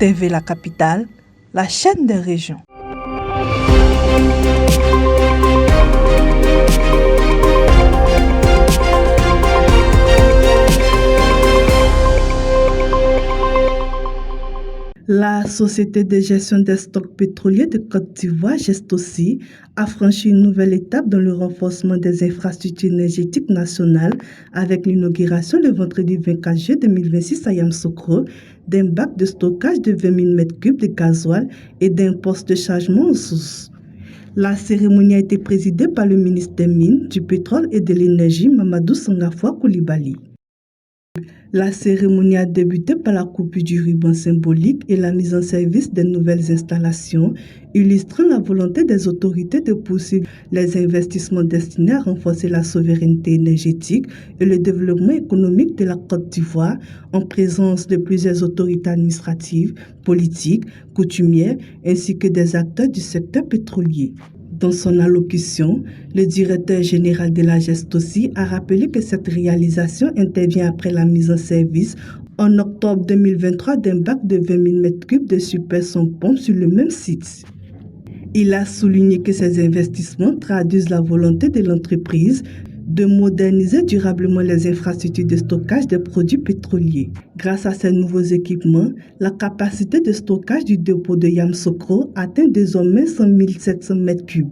TV La Capitale, la chaîne des régions. La Société de gestion des stocks pétroliers de Côte d'Ivoire, GESTOSI, a franchi une nouvelle étape dans le renforcement des infrastructures énergétiques nationales avec l'inauguration le vendredi 24 juillet 2026 à Yamoussoukro d'un bac de stockage de 20 000 m3 de gasoil et d'un poste de chargement en source. La cérémonie a été présidée par le ministre des Mines, du Pétrole et de l'Énergie, Mamadou Sangafoua Coulibaly. La cérémonie a débuté par la coupure du ruban symbolique et la mise en service des nouvelles installations, illustrant la volonté des autorités de poursuivre les investissements destinés à renforcer la souveraineté énergétique et le développement économique de la Côte d'Ivoire en présence de plusieurs autorités administratives, politiques, coutumières ainsi que des acteurs du secteur pétrolier. Dans son allocution, le directeur général de la GESTOSI a rappelé que cette réalisation intervient après la mise en service en octobre 2023 d'un bac de 20 000 m3 de super sans pompe sur le même site. Il a souligné que ces investissements traduisent la volonté de l'entreprise de moderniser durablement les infrastructures de stockage des produits pétroliers. Grâce à ces nouveaux équipements, la capacité de stockage du dépôt de Yamoussoukro atteint désormais 100 700 m3.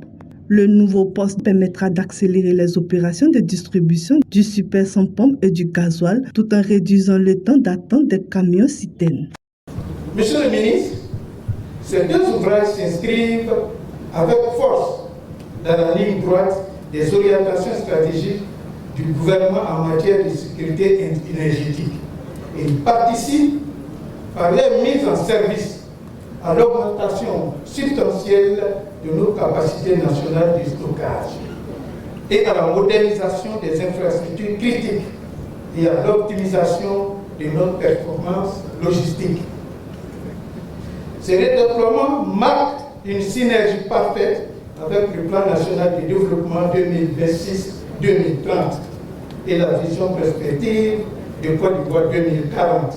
Le nouveau poste permettra d'accélérer les opérations de distribution du super sans pompe et du gasoil tout en réduisant le temps d'attente des camions citernes. Monsieur le ministre, ces deux ouvrages s'inscrivent avec force dans la ligne droite des orientations stratégiques du gouvernement en matière de sécurité énergétique et participent par leur mise en service à l'augmentation substantielle de nos capacités nationales de stockage et à la modernisation des infrastructures critiques et à l'optimisation de notre performance logistique. Ces redéploiements marquent une synergie parfaite avec le plan national de développement 2026-2030 et la vision perspective de Côte d'Ivoire 2040.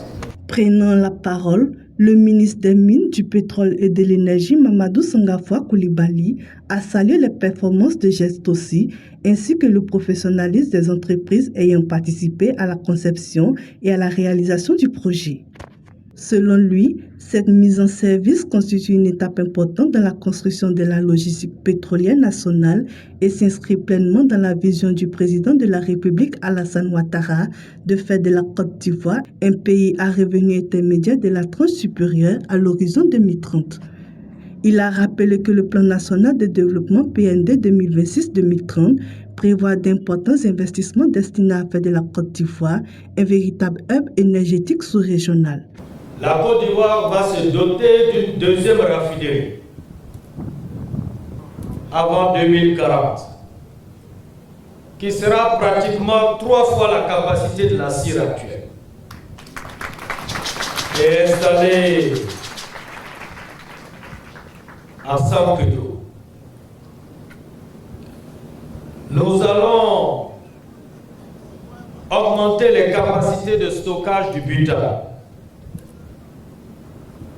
Prenant la parole, le ministre des Mines, du Pétrole et de l'Énergie, Mamadou Sangafoua Coulibaly, a salué les performances de GESTOSI ainsi que le professionnalisme des entreprises ayant participé à la conception et à la réalisation du projet. Selon lui, cette mise en service constitue une étape importante dans la construction de la logistique pétrolière nationale et s'inscrit pleinement dans la vision du président de la République Alassane Ouattara de faire de la Côte d'Ivoire un pays à revenu intermédiaire de la tranche supérieure à l'horizon 2030. Il a rappelé que le plan national de développement PND 2026-2030 prévoit d'importants investissements destinés à faire de la Côte d'Ivoire un véritable hub énergétique sous-régional. La Côte d'Ivoire va se doter d'une deuxième raffinerie avant 2040, qui sera pratiquement 3 fois la capacité de la CIR actuelle, et installée à Saint-Pedro. Nous allons augmenter les capacités de stockage du butane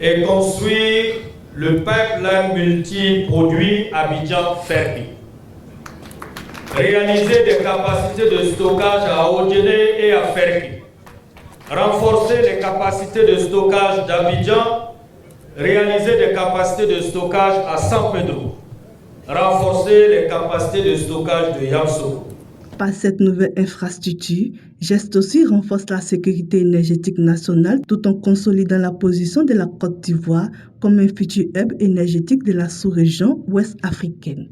et construire le pipeline multi-produit Abidjan-Ferry. Réaliser des capacités de stockage à Odjene et à Ferry. Renforcer les capacités de stockage d'Abidjan. Réaliser des capacités de stockage à San Pedro. Renforcer les capacités de stockage de Yamoussoukro. Par cette nouvelle infrastructure, GESTOSI renforce la sécurité énergétique nationale tout en consolidant la position de la Côte d'Ivoire comme un futur hub énergétique de la sous-région ouest africaine.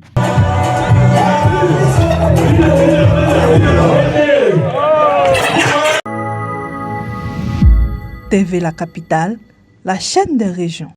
TV La Capitale, la chaîne des régions.